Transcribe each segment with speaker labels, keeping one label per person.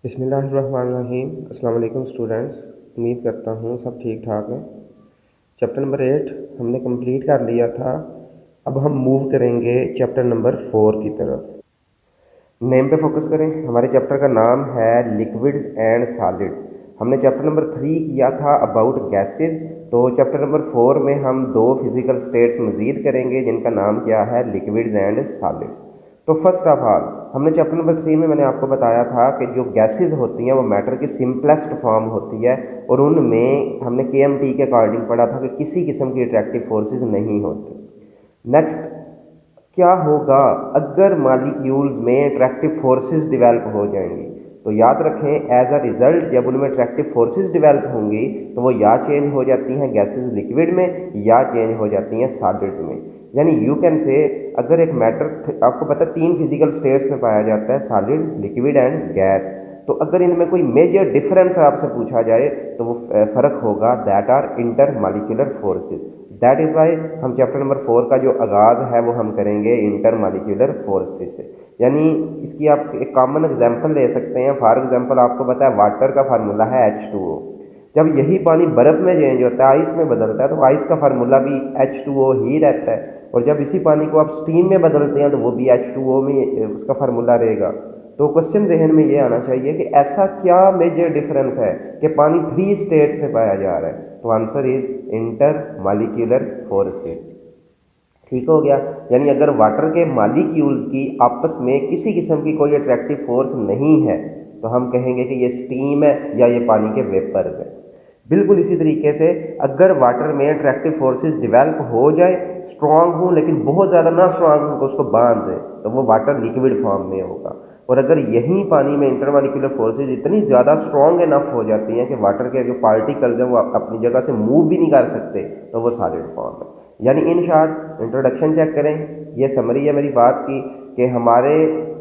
Speaker 1: बिस्मिल्लाहिर्रहमानिर्रहीम। अस्सलाम वालेकुम स्टूडेंट्स, उम्मीद करता हूँ सब ठीक ठाक हैं। चैप्टर नंबर 8 हमने कंप्लीट कर लिया था। अब हम मूव करेंगे चैप्टर नंबर 4 की तरफ। नेम पे फोकस करें। हमारे चैप्टर का नाम है लिक्विड्स एंड सॉलिड्स। हमने चैप्टर नंबर 3 किया था अबाउट गैसेस। तो चैप्टर नंबर 4 में हम दो फिजिकल स्टेट्स मज़ीद करेंगे जिनका नाम क्या है, लिक्विड्स एंड सॉलिड्स। तो फर्स्ट ऑफ ऑल हमने चैप्टर नंबर 3 में मैंने आपको बताया था कि जो गैसेस होती हैं वो मैटर की सिंपलेस्ट फॉर्म होती है और उनमें हमने KMT के अकॉर्डिंग पढ़ा था कि किसी किस्म की अट्रैक्टिव फोर्सेस नहीं होती। नेक्स्ट, क्या होगा अगर मालिक्यूल्स में अट्रैक्टिव फोर्सेस डेवलप हो जाएंगी? तो याद रखें, एज अ रिजल्ट जब उनमें अट्रैक्टिव फोर्सेस डेवलप होंगी तो वो या चेंज हो जाती हैं गैसेस लिक्विड में या चेंज हो जाती हैं सॉलिड्स में। यानी यू कैन से, अगर एक मैटर आपको पता है 3 फिजिकल स्टेट्स में पाया जाता है, सॉलिड, लिक्विड एंड गैस। तो अगर इनमें कोई मेजर डिफरेंस आपसे पूछा जाए तो वो फ़र्क होगा, that are intermolecular forces. That is why हम चैप्टर नंबर 4 का जो आगाज़ है वो हम करेंगे इंटर मालिक्यूलर फोर्सेस से। यानी इसकी आप एक कॉमन एग्जांपल ले सकते हैं। फॉर एग्जांपल आपको पता है वाटर का फार्मूला है H2O। जब यही पानी बर्फ़ में चेंज होता है, आइस में बदलता है, तो आइस का फार्मूला भी H2O ही रहता है। और जब इसी पानी को आप स्टीम में बदलते हैं तो वो भी H2O में उसका फार्मूला रहेगा। तो क्वेश्चन जहन में ये आना चाहिए कि ऐसा क्या मेजर डिफरेंस है कि पानी 3 स्टेट्स में पाया जा रहा है? तो answer is inter molecular forces. ठीक हो गया। यानी अगर वाटर के मालिक्यूल्स की आपस में किसी किस्म की कोई अट्रैक्टिव फोर्स नहीं है तो हम कहेंगे कि ये स्टीम है या ये पानी के वेपर्स है। बिल्कुल इसी तरीके से अगर वाटर में अट्रैक्टिव फोर्सेस डेवलप हो जाए, स्ट्रांग हो लेकिन बहुत ज़्यादा ना स्ट्रांग हो तो उसको बांध दें, तो वो वाटर लिक्विड फॉर्म में होगा। और अगर यही पानी में इंटरमॉलिक्यूलर फोर्सेस इतनी ज़्यादा स्ट्रांग इनफ हो जाती हैं कि वाटर के जो पार्टिकल्स हैं वो अपनी जगह से मूव भी नहीं कर सकते, तो वो सॉलिड फॉर्म है। यानी इन शॉर्ट इंट्रोडक्शन चेक करें, ये समरी है मेरी बात की कि हमारे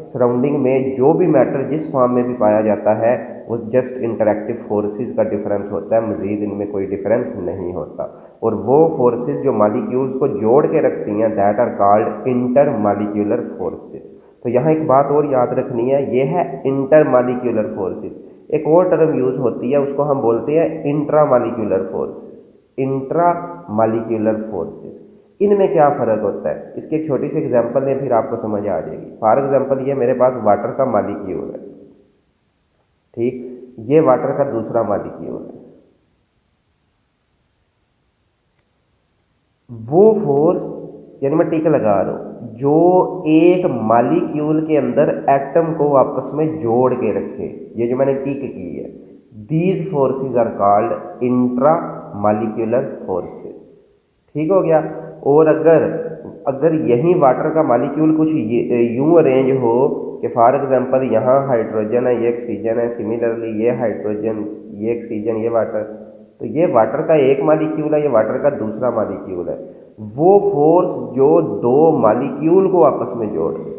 Speaker 1: सराउंडिंग में जो भी मैटर जिस फॉर्म में भी पाया जाता है वो जस्ट इंटरैक्टिव फोर्सेस का डिफरेंस होता है, मज़ीद इनमें कोई डिफरेंस नहीं होता। और वो फोर्सेस जो मालिक्यूल्स को जोड़ के रखती हैं that are called intermolecular forces. तो यहाँ एक बात और याद रखनी है, ये है इंटर मालिक्यूलर फोर्सेस। एक और टर्म यूज होती है, उसको हम बोलते हैं intra molecular forces. Intra molecular forces, इनमें क्या फ़र्क होता है? इसकी एक छोटी सी एग्जांपल है, फिर आपको समझ आ जाएगी। फॉर एग्जांपल ये मेरे पास वाटर का मालिक्यूल है, ठीक, ये वाटर का दूसरा मालिक्यूल है। वो फोर्स, यानी मैं टिक लगा रहा हूँ, जो एक मालिक्यूल के अंदर एटम को आपस में जोड़ के रखे, ये जो मैंने टिक की है, these forces are called intramolecular forces. ठीक हो गया। और अगर अगर यही वाटर का मालिक्यूल कुछ यूं अरेंज हो कि फॉर एग्जांपल यहाँ हाइड्रोजन है, ये ऑक्सीजन है, सिमिलरली ये हाइड्रोजन, ये ऑक्सीजन, ये वाटर, तो ये वाटर का एक मालिक्यूल है, ये वाटर का दूसरा मालिक्यूल है। वो फोर्स जो दो मालिक्यूल को आपस में जोड़ दे,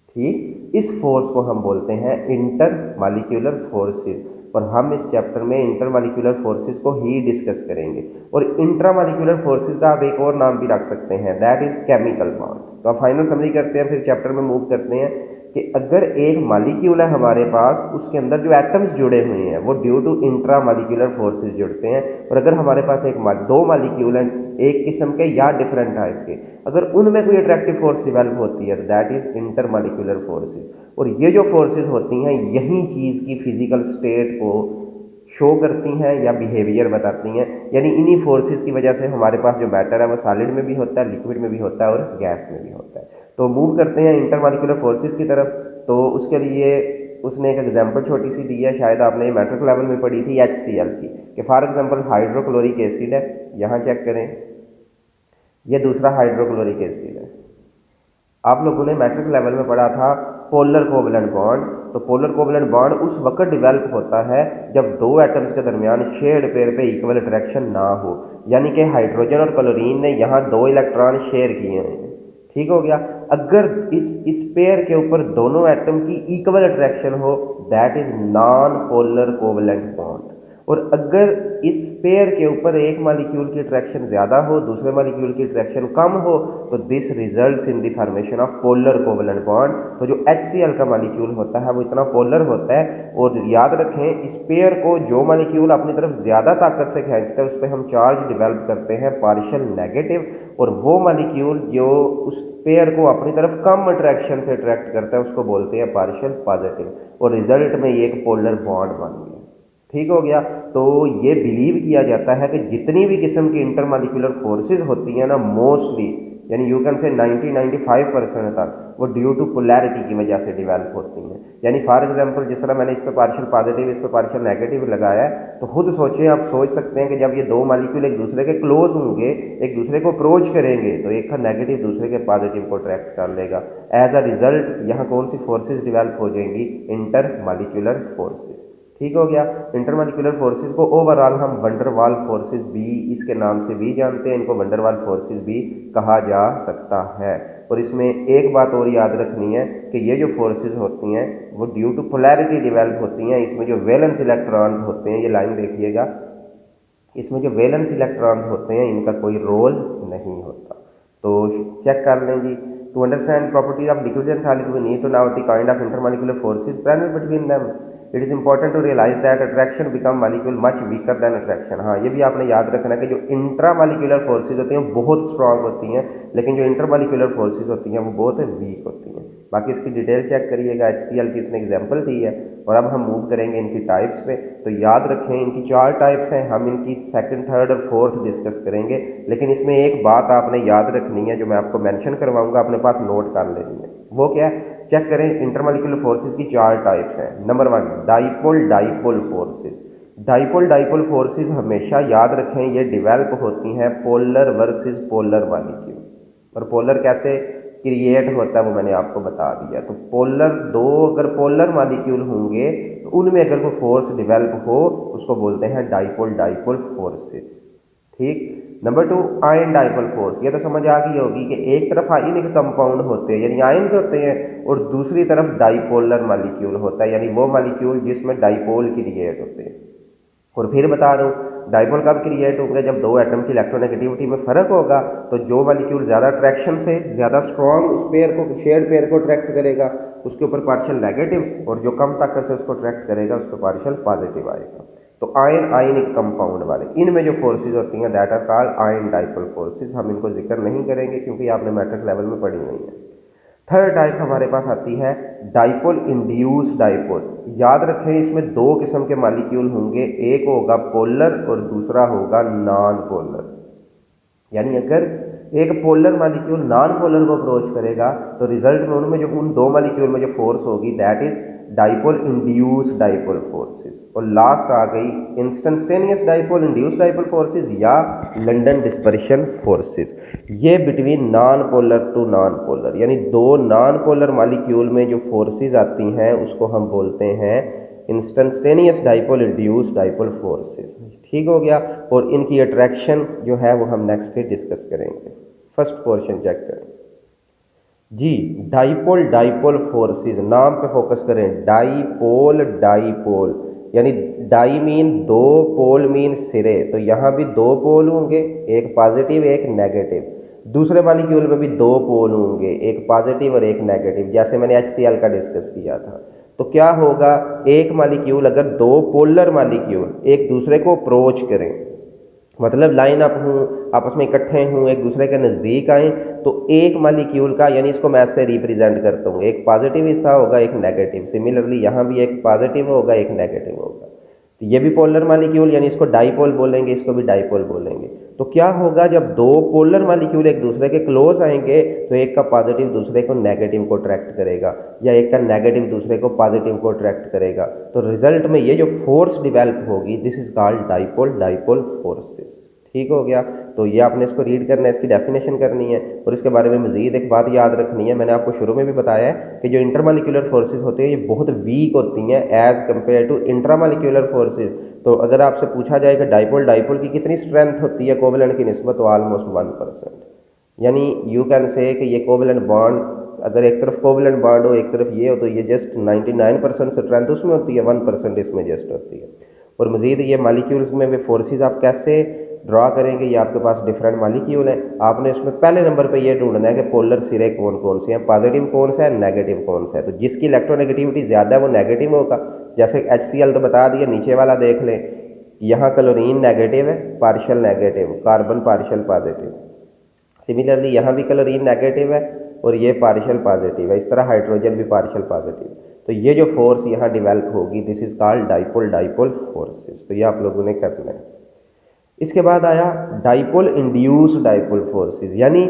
Speaker 1: ठीक, इस फोर्स को हम बोलते हैं इंटर मालिक्यूलर फोर्सेस। और हम इस चैप्टर में इंटर मालिक्यूलर फोर्सेस को ही डिस्कस करेंगे। और इंट्रा मालिक्यूलर फोर्सेस का आप एक और नाम भी रख सकते हैं, दैट इज केमिकल बॉन्ड। तो आप फाइनल समरी करते हैं, फिर चैप्टर में मूव करते हैं कि अगर एक मालिक्यूल है हमारे पास, उसके अंदर जो एटम्स जुड़े हुए हैं वो due to intramolecular forces जुड़ते हैं। और अगर हमारे पास दो मालिक्यूल हैं एक किस्म के या डिफरेंट टाइप के, अगर उनमें कोई अट्रैक्टिव फोर्स डेवलप होती है that is inter molecular forces. और ये जो फोर्सेस होती हैं यही चीज़ की फिजिकल स्टेट को शो करती हैं या बिहेवियर बताती हैं। यानी इन्हीं फोर्सेस की वजह से हमारे पास जो मैटर है वो सॉलिड में भी होता है, लिक्विड में भी होता है और गैस में भी होता है। तो मूव करते हैं इंटरमॉलिक्यूलर फोर्सेस की तरफ। तो उसके लिए उसने एक एग्जांपल छोटी सी दी है, शायद आपने मैट्रिक लेवल में पढ़ी थी, HCl की, कि फॉर एग्जांपल हाइड्रोक्लोरिक एसिड है, यहाँ चेक करें, ये दूसरा हाइड्रोक्लोरिक एसिड है। आप लोगों ने मैट्रिक लेवल में पढ़ा था पोलर कोवलेंट बॉन्ड। तो पोलर कोवलेंट बॉन्ड उस वक्त डेवलप होता है जब दो एटम्स के दरमियान शेयर्ड पेयर पे इक्वल अट्रैक्शन ना हो, यानी कि हाइड्रोजन और क्लोरीन ने यहाँ 2 इलेक्ट्रॉन शेयर किए हैं। ठीक हो गया। अगर इस पेयर के ऊपर दोनों एटम की इक्वल अट्रैक्शन हो that is non polar covalent bond. और अगर इस पेयर के ऊपर एक मालिक्यूल की अट्रैक्शन ज़्यादा हो, दूसरे मालिक्यूल की अट्रैक्शन कम हो, तो this results in the formation of polar covalent bond. तो जो HCl का मालिक्यूल होता है वो इतना पोलर होता है। और याद रखें, इस पेयर को जो मालिक्यूल अपनी तरफ ज़्यादा ताकत से खींचता है उस पर हम चार्ज डेवलप करते हैं पार्शियल नेगेटिव, और वो मालिक्यूल जो उस पेयर को अपनी तरफ कम अट्रैक्शन से अट्रैक्ट करता है उसको बोलते हैं पार्शियल पॉजिटिव, और रिजल्ट में ये एक पोलर बॉन्ड बन गया। ठीक हो गया। तो ये बिलीव किया जाता है कि जितनी भी किस्म की इंटरमॉलिक्यूलर फोर्सेस होती हैं ना, मोस्टली यानी यू कैन से 90-95% तक वो ड्यू टू पोलैरिटी की वजह से डेवलप होती हैं। यानी फॉर एग्जांपल जिस तरह मैंने इस पर पार्शियल पॉजिटिव, इस पर पार्शियल नेगेटिव लगाया है, तो खुद सोचें, आप सोच सकते हैं कि जब ये दो मॉलिक्यूल एक दूसरे के क्लोज होंगे, एक दूसरे को अप्रोच करेंगे, तो एक का नेगेटिव दूसरे के पॉजिटिव को अट्रैक्ट कर लेगा। एज अ रिजल्ट यहाँ कौन सी फोर्सेज डेवलप हो जाएंगी? Intermolecular forces. ठीक हो गया। इंटरमॉलिक्यूलर फोर्सेस को ओवरऑल हम वंडरवाल फोर्सेस भी इसके नाम से भी जानते हैं, इनको वंडरवाल फोर्सेस भी कहा जा सकता है। और इसमें एक बात और याद रखनी है कि ये जो फोर्सेस होती हैं वो ड्यू टू पोलैरिटी डेवलप होती हैं। इसमें जो वैलेंस इलेक्ट्रॉन्स होते हैं, ये लाइन देखिएगा, इसमें जो वैलेंस इलेक्ट्रॉन्स होते हैं इनका कोई रोल नहीं होता। तो चेक कर लें जी। To understand properties of liquid and solid we need to know the kind of intermolecular forces present between them. It is important to realize that attraction become molecule much weaker than attraction. हाँ, ये भी आपने याद रखना है कि जो intramolecular forces होती हैं बहुत स्ट्रांग होती हैं, लेकिन जो इंटरमॉलिक्यूलर फोर्सेज होती हैं वो बहुत वीक होती हैं। बाकी इसकी डिटेल चेक करिएगा, HCl की इसने एग्जाम्पल दी है। और अब हम मूव करेंगे इनकी टाइप्स पे। तो याद रखें, इनकी 4 टाइप्स हैं, हम इनकी सेकंड, थर्ड और फोर्थ डिस्कस करेंगे। लेकिन इसमें एक बात आपने याद रखनी है जो मैं आपको मेंशन करवाऊंगा, अपने पास नोट कर लेनी है। वो क्या है? चेक करें, इंटरमॉलिक्यूलर फोर्सेस की 4 टाइप्स हैं। Number 1, dipole dipole forces. Dipole dipole forces हमेशा याद रखें ये डेवलप होती हैं पोलर वर्सेस पोलर मॉलिक्यूल। और पोलर कैसे क्रिएट होता है वो मैंने आपको बता दिया। तो पोलर अगर पोलर मॉलिक्यूल होंगे तो उनमें अगर कोई फोर्स डेवलप हो उसको बोलते हैं डाइपोल डाइपोल फोर्सेस। ठीक। Number 2, ion dipole force. ये तो समझ आ गई होगी कि एक तरफ आयनिक कंपाउंड होते हैं यानी आयन्स होते हैं, और दूसरी तरफ डाइपोलर मॉलिक्यूल होता है यानी वो मॉलिक्यूल जिसमें डाइपोल क्रिएट होते हैं। और फिर बता रहा हूँ, डाइपोल कब क्रिएट होंगे? जब दो एटम की इलेक्ट्रोनेगेटिविटी में फ़र्क होगा। तो जो मॉलिक्यूल ज़्यादा अट्रैक्शन से ज़्यादा स्ट्रॉन्ग उस पेयर को, शेयर्ड पेयर को अट्रैक्ट करेगा, उसके ऊपर पार्शियल नेगेटिव, और जो कम ताकत से उसको अट्रैक्ट करेगा उस पर पार्शियल पॉजिटिव आएगा। तो आयन आयनिक कंपाउंड वाले, इनमें जो फोर्सेज होती हैं that are called ion dipole forces. हम इनको जिक्र नहीं करेंगे क्योंकि आपने मैट्रिक लेवल में पढ़ी नहीं है। थर्ड टाइप हमारे पास आती है डाइपोल इंड्यूस डाइपोल। याद रखें, इसमें 2 किस्म के मॉलिक्यूल होंगे, एक होगा पोलर और दूसरा होगा नॉन पोलर। यानी अगर एक पोलर मॉलिक्यूल नॉन पोलर को अप्रोच करेगा तो रिजल्ट में उनमें जो उन 2 मॉलिक्यूल में जो फोर्स होगी that is dipole induced dipole forces. और लास्ट आ गई instantaneous dipole induced dipole forces या लंदन डिस्पर्शन फोर्सेस। ये between non polar to non polar, यानी 2 नॉन पोलर मॉलिक्यूल में जो फोर्सेस आती हैं उसको हम बोलते हैं instantaneous dipole induced dipole forces. ठीक हो गया। और इनकी अट्रैक्शन जो है वो हम नेक्स्ट पे डिस्कस करेंगे। फर्स्ट पोर्शन चेक करें जी। डाइपोल डाइपोल फोर्सेस, नाम पे फोकस करें। डाइपोल डाइपोल यानी डाई मीन 2, पोल मीन सिरे। तो यहाँ भी 2 पोल होंगे, एक पॉजिटिव एक नेगेटिव। दूसरे मॉलिक्यूल में भी 2 पोल होंगे, एक पॉजिटिव और एक नेगेटिव, जैसे मैंने HCl का डिस्कस किया था। तो क्या होगा, एक मॉलिक्यूल अगर 2 पोलर मॉलिक्यूल एक दूसरे को अप्रोच करें, मतलब लाइन अप हूँ, आपस में इकट्ठे हूँ, एक दूसरे के नज़दीक आए, तो एक मॉलिक्यूल का, यानी इसको मैं ऐसे रिप्रेजेंट करता हूँ, एक पॉजिटिव हिस्सा होगा एक नेगेटिव। सिमिलरली यहाँ भी एक पॉजिटिव होगा एक नेगेटिव होगा। तो ये भी पोलर मॉलिक्यूल, यानी इसको डाइपोल बोलेंगे, इसको भी डाइपोल बोलेंगे। तो क्या होगा, जब 2 पोलर मॉलिक्यूल एक दूसरे के क्लोज आएंगे तो एक का पॉजिटिव दूसरे को नेगेटिव को अट्रैक्ट करेगा, या एक का नेगेटिव दूसरे को पॉजिटिव को अट्रैक्ट करेगा। तो रिजल्ट में ये जो फोर्स डिवेल्प होगी this is called dipole dipole forces. ठीक हो गया। तो ये आपने इसको रीड करना है, इसकी डेफिनेशन करनी है। और इसके बारे में मजीद एक बात याद रखनी है, मैंने आपको शुरू में भी बताया है कि जो इंटरमॉलिक्यूलर फोर्सेस होते हैं ये बहुत वीक होती हैं as compared to intramolecular forces. तो अगर आपसे पूछा जाए कि डाइपोल डाइपोल की कितनी स्ट्रेंथ होती है कोवेलेंट की निस्बत, तो ऑलमोस्ट 1%। यानी यू कैन से कि ये कोवेलेंट बॉन्ड, अगर एक तरफ कोवेलेंट बॉन्ड हो एक तरफ ये हो, तो ये जस्ट 99% स्ट्रेंथ उसमें होती है, 1% इसमें जस्ट होती है। और मज़ीद ये मालिक्यूल्स में वे फोर्सेस आप कैसे ड्रा करेंगे, ये आपके पास डिफरेंट मालिक्यूल है। आपने इसमें पहले नंबर पे ये ढूंढना है कि पोलर सिरे कौन कौन से हैं, पॉजिटिव कौन सा है, नेगेटिव कौन सा है। तो जिसकी इलेक्ट्रोनेगेटिविटी ज़्यादा है वो नेगेटिव होगा। जैसे HCl तो बता दिया, नीचे वाला देख लें, यहाँ क्लोरीन नेगेटिव है, partial negative, carbon partial positive. Similarly यहाँ भी क्लोरीन नेगेटिव है और ये पार्शियल पॉजिटिव है, इस तरह हाइड्रोजन भी पार्शियल पॉजिटिव। तो ये जो फोर्स यहाँ डेवलप होगी, this is called dipole dipole forces. तो ये आप लोगों ने करना है। इसके बाद आया डाइपोल इंड्यूस डाइपोल फोर्सेस, यानी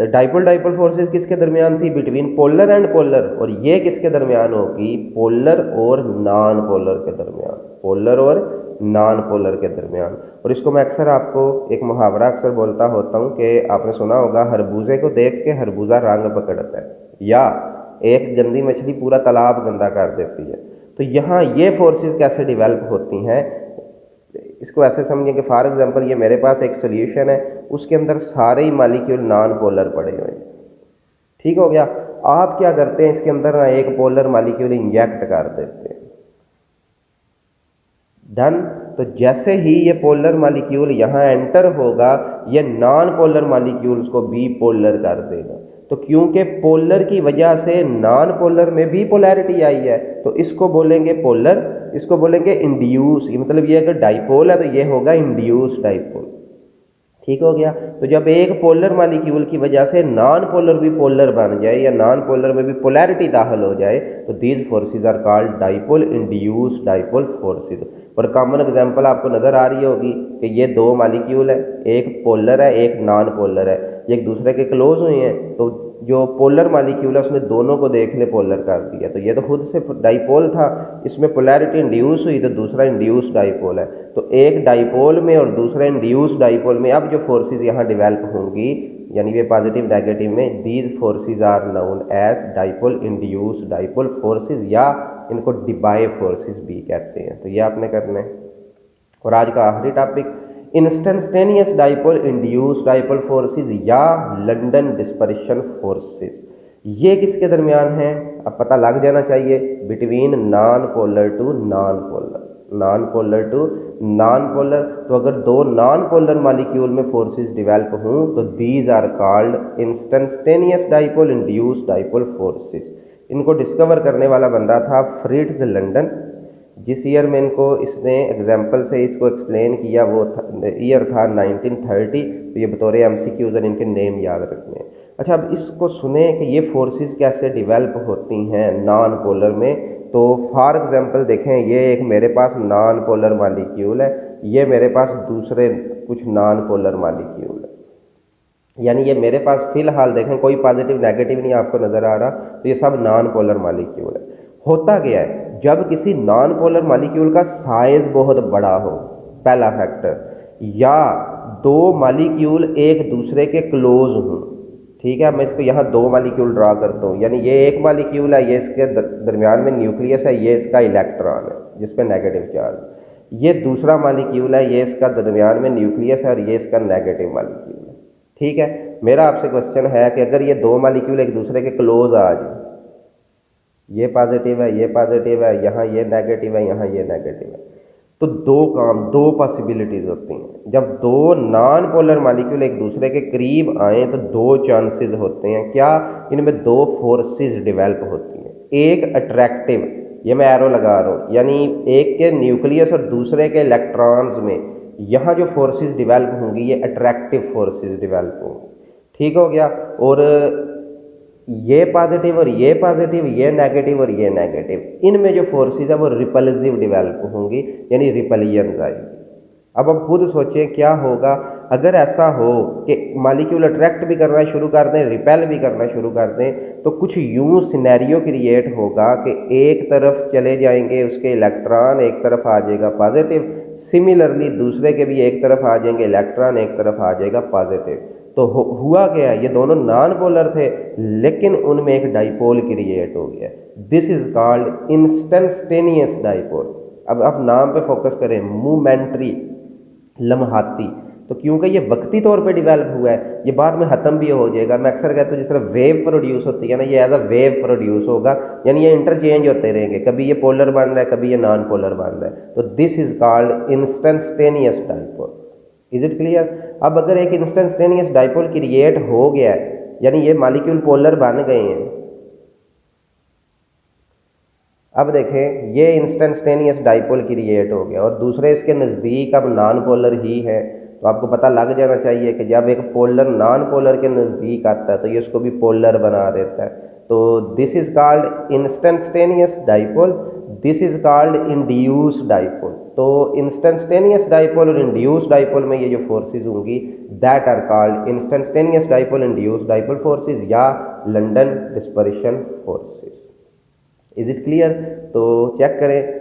Speaker 1: डाइपोल डाइपोल फोर्सेस किसके दरमियान थी, बिटवीन पोलर एंड पोलर, और ये किसके दरमियान होगी, पोलर और नॉन पोलर के दरमियान, पोलर और नॉन पोलर के दरमियान। और इसको मैं अक्सर आपको एक मुहावरा अक्सर बोलता होता हूँ कि आपने सुना होगा, हरबूजे को देख के हरबूजा रंग पकड़ता है, या एक गंदी मछली पूरा तालाब गंदा कर देती है। तो यहाँ ये फोर्सेस कैसे डेवलप होती हैं, इसको ऐसे समझिए कि फॉर एग्जांपल ये मेरे पास एक सोल्यूशन है, उसके अंदर सारे ही मालिक्यूल नॉन पोलर पड़े हुए हैं, ठीक हो गया। आप क्या करते हैं, इसके अंदर ना एक पोलर मालिक्यूल इंजेक्ट कर देते हैं, डन। तो जैसे ही ये पोलर मालिक्यूल यहाँ एंटर होगा, ये नॉन पोलर मालिक्यूल्स को भी पोलर कर देगा। तो क्योंकि पोलर की वजह से नॉन पोलर में भी पोलैरिटी आई है, तो इसको बोलेंगे पोलर, इसको बोलेंगे इंड्यूस। मतलब ये अगर डाइपोल है तो ये होगा इंड्यूस डाइपोल, ठीक हो गया। तो जब एक पोलर मालिक्यूल की वजह से नॉन पोलर भी पोलर बन जाए, या नॉन पोलर में भी पोलैरिटी दाखिल हो जाए, तो these forces are called dipole induced dipole forces. और कॉमन एग्जांपल आपको नज़र आ रही होगी कि ये दो मालिक्यूल है, एक पोलर है एक नॉन पोलर है, ये एक दूसरे के क्लोज हुए हैं, तो जो पोलर मालिक्यूल है उसने दोनों को देख ले पोलर कर दिया, तो ये तो खुद से डाइपोल था, इसमें पोलैरिटी इंड्यूस हुई, तो दूसरा इंड्यूस डाइपोल है। तो एक डाइपोल में और दूसरा इंड्यूस डाइपोल में अब जो फोर्सेस यहाँ डेवलप होंगी, यानी ये पॉजिटिव नेगेटिव में, these forces are known as dipole induced dipole forces, या इनको डिबाई फोर्सेस भी कहते हैं। तो ये आपने करना है। और आज का आखिरी topic, instantaneous dipole induced dipole forces या लंदन डिस्पर्शन फोर्सेस। ये किसके दरमियान है, अब पता लग जाना चाहिए, between non polar to non polar, non polar to non polar. तो अगर दो नॉन पोलर मालिक्यूल में फोर्सेस डेवलप हों तो these are called instantaneous dipole induced dipole forces. इनको डिस्कवर करने वाला बंदा था फ्रिट्ज लंडन। जिस ईयर में इनको इसने एग्जाम्पल से इसको एक्सप्लेन किया वो ईयर था 1930। तो ये बतौर MCQ इनके नेम याद रखने हैं। अच्छा, अब इसको सुने कि ये फोर्सेस कैसे डेवलप होती हैं नॉन पोलर में। तो फॉर एग्जांपल देखें, ये एक मेरे पास नॉन पोलर मालिक्यूल है, ये मेरे पास दूसरे कुछ नॉन पोलर मालिक्यूल है, यानी ये मेरे पास फिलहाल देखें कोई पॉजिटिव नेगेटिव नहीं आपको नज़र आ रहा, तो ये सब नॉन पोलर मालिक्यूल है। होता गया है, जब किसी नॉन पोलर मालिक्यूल का साइज बहुत बड़ा हो, पहला फैक्टर, या दो मालिक्यूल एक दूसरे के क्लोज हों, ठीक है। मैं इसको यहाँ दो मालिक्यूल ड्रा करता हूँ, यानी ये एक मालिक्यूल है, ये इसके दरमियान में न्यूक्लियस है, ये इसका इलेक्ट्रॉन है जिस पे नेगेटिव चार्ज। ये दूसरा मालिक्यूल है, ये इसका दरमियान में न्यूक्लियस है और ये इसका नेगेटिव मालिक्यूल है, ठीक है। मेरा आपसे क्वेश्चन है कि अगर ये दो मालिक्यूल एक दूसरे के क्लोज आ जाए, ये पॉजिटिव है ये पॉजिटिव है, यहाँ ये नेगेटिव है यहाँ ये नेगेटिव है, तो दो पॉसिबिलिटीज़ होती हैं। जब दो नॉन पोलर मालिक्यूल एक दूसरे के करीब आए तो दो चांसेस होते हैं, क्या, इनमें दो फोर्सेस डेवलप होती हैं। एक अट्रैक्टिव, ये मैं एरो लगा रहा हूँ, यानी एक के न्यूक्लियस और दूसरे के इलेक्ट्रॉन्स में यहाँ जो फोर्सेस डेवलप होंगी ये अट्रैक्टिव फोर्सेस डेवलप होंगी, ठीक हो गया। और ये पॉजिटिव और ये पॉजिटिव, ये नेगेटिव और ये नेगेटिव, इनमें जो फोर्सेस है वो रिपल्सिव डेवलप होंगी, यानी रिपलियंस आएगी। अब आप खुद सोचें क्या होगा अगर ऐसा हो कि मालिक्यूल अट्रैक्ट भी करना शुरू कर दें, रिपेल भी करना शुरू कर दें, तो कुछ यूं सिनेरियो क्रिएट होगा कि एक तरफ चले जाएंगे उसके इलेक्ट्रॉन, एक तरफ आ जाएगा पॉजिटिव, सिमिलरली दूसरे के भी एक तरफ आ जाएंगे इलेक्ट्रॉन, एक तरफ आ जाएगा पॉजिटिव। तो हुआ गया, ये दोनों नॉन पोलर थे लेकिन उनमें एक डाइपोल क्रिएट हो गया। This is called instantaneous dipole. अब आप नाम पे फोकस करें, मोमेंट्री, लम्हाती। तो क्योंकि ये वक्ती तौर पे डेवलप हुआ है, ये बाद में ख़त्म भी हो जाएगा। मैं अक्सर कहता हूँ जिस तरह वेव प्रोड्यूस होती है ना, ये एज अ वेव प्रोड्यूस होगा, यानी ये इंटरचेंज होते रहेंगे, कभी ये पोलर बन रहा है, कभी ये नॉन पोलर बन रहा है। तो this is called instantaneous dipole. Is it clear? अब अगर एक इंस्टेंटेनियस डाइपोल क्रिएट हो गया है, यानी ये मॉलिक्यूल पोलर बन गए हैं, अब देखें ये इंस्टेंटेनियस डाइपोल क्रिएट हो गया और दूसरे इसके नज़दीक अब नॉन पोलर ही है, तो आपको पता लग जाना चाहिए कि जब एक पोलर नॉन पोलर के नज़दीक आता है तो ये उसको भी पोलर बना देता है। तो this is called instantaneous dipole, this is called induced dipole. तो इंस्टेंटेनियस डाइपोल और इंड्यूस्ड डाइपोल में ये जो फोर्सेज होंगी that are called instantaneous dipole, induced dipole forces या London dispersion forces. Is it clear? तो चेक करें,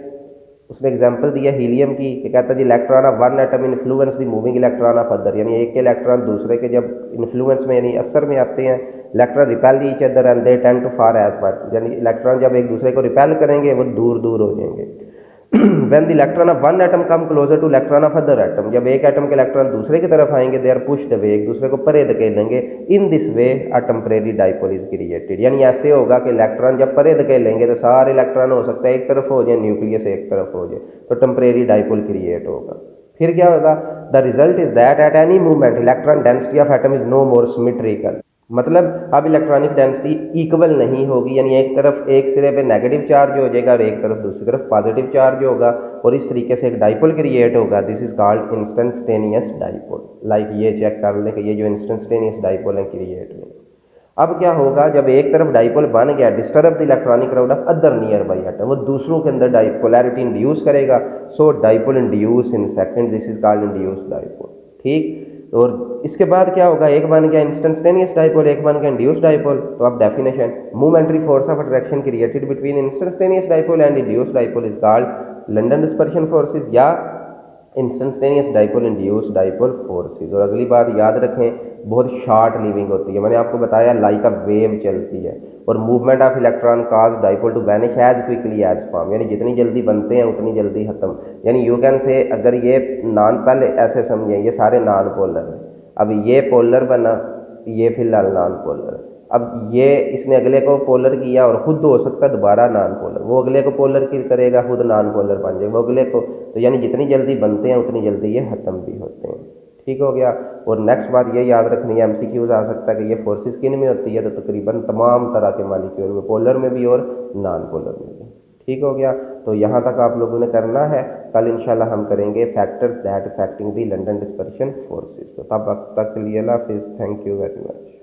Speaker 1: उसने एग्जांपल दिया हीलियम की कि कहता है जी electron of one atom influence the moving electron of other, यानी एक के इलेक्ट्रॉन दूसरे के जब इन्फ्लुएंस में यानी असर में आते हैं, electron repel each other and they tend to far as parts, यानी इलेक्ट्रॉन जब एक दूसरे को रिपेल करेंगे वो दूर दूर हो जाएंगे। when the electron of one atom come closer to electron of other atom, जब एक एटम के इलेक्ट्रॉन दूसरे की तरफ आएंगे दे आर पुश्ड अवे, एक दूसरे को परे धकेलेंगे। In this way a temporary dipole is created, यानी ऐसे होगा कि इलेक्ट्रॉन जब परे धकेलेंगे तो सारे इलेक्ट्रॉन हो सकता है एक तरफ हो जाए, न्यूक्लियस एक तरफ हो जाए, तो टेम्परेरी डाइपोल क्रिएट होगा। फिर क्या होगा? The result is that at any movement electron density of atom is no more symmetrical, मतलब अब इलेक्ट्रॉनिक डेंसिटी इक्वल नहीं होगी, यानी एक तरफ एक सिरे पे नेगेटिव चार्ज हो जाएगा और एक तरफ दूसरी तरफ पॉजिटिव चार्ज होगा और इस तरीके से एक डाइपोल क्रिएट होगा। This is called instantaneous dipole. Like ये चेक कर लें कि ये जो इंस्टेंटेनियस डाइपोल है क्रिएट हुए। अब क्या होगा? जब एक तरफ डाइपोल बन गया, disturb the electronic cloud of other nearby atom, वो दूसरों के अंदर डाइपोलैरिटी इंड्यूस करेगा। So dipole induce in second, this is called induce dipole. ठीक, और इसके बाद क्या होगा? एक बन गया इंस्टेंटेनियस डाइपोल, एक बन गया इंड्यूस्ड डाइपोल। तो अब definition, momentary force of attraction created between instantaneous dipole and induced dipole is called London dispersion forces या instantaneous dipole induced dipole forces. और अगली बात याद रखें, बहुत शॉर्ट लिविंग होती है, मैंने आपको बताया लाइक अ वेव चलती है, और movement of electron cause dipole to vanish as quickly as form, यानी जितनी जल्दी बनते हैं उतनी जल्दी खत्म। यानी यू कैन से, अगर ये नॉन, पहले ऐसे समझें ये सारे नॉन पोलर हैं, अब ये पोलर बना, ये फिलहाल नॉन पोलर है, अब ये इसने अगले को पोलर किया और खुद हो सकता है दोबारा नॉन पोलर, वो अगले को पोलर की करेगा, खुद नॉन पोलर बन जाएगा वो अगले को, तो यानी जितनी जल्दी बनते हैं उतनी जल्दी ये ख़त्म भी होते हैं। ठीक हो गया। और नेक्स्ट बात ये याद रखनी है, एमसीक्यूज आ सकता है कि ये फोर्सेस किन में होती है, तो तकरीबन तमाम तरह के मॉलिक्यूल में, पोलर में भी और नॉन पोलर में भी। ठीक हो गया। तो यहाँ तक आप लोगों ने करना है, कल इंशाल्लाह हम करेंगे factors that affecting the London dispersion forces. तो तब तक के लिए अल्लाह हाफिज़, थैंक यू वेरी मच।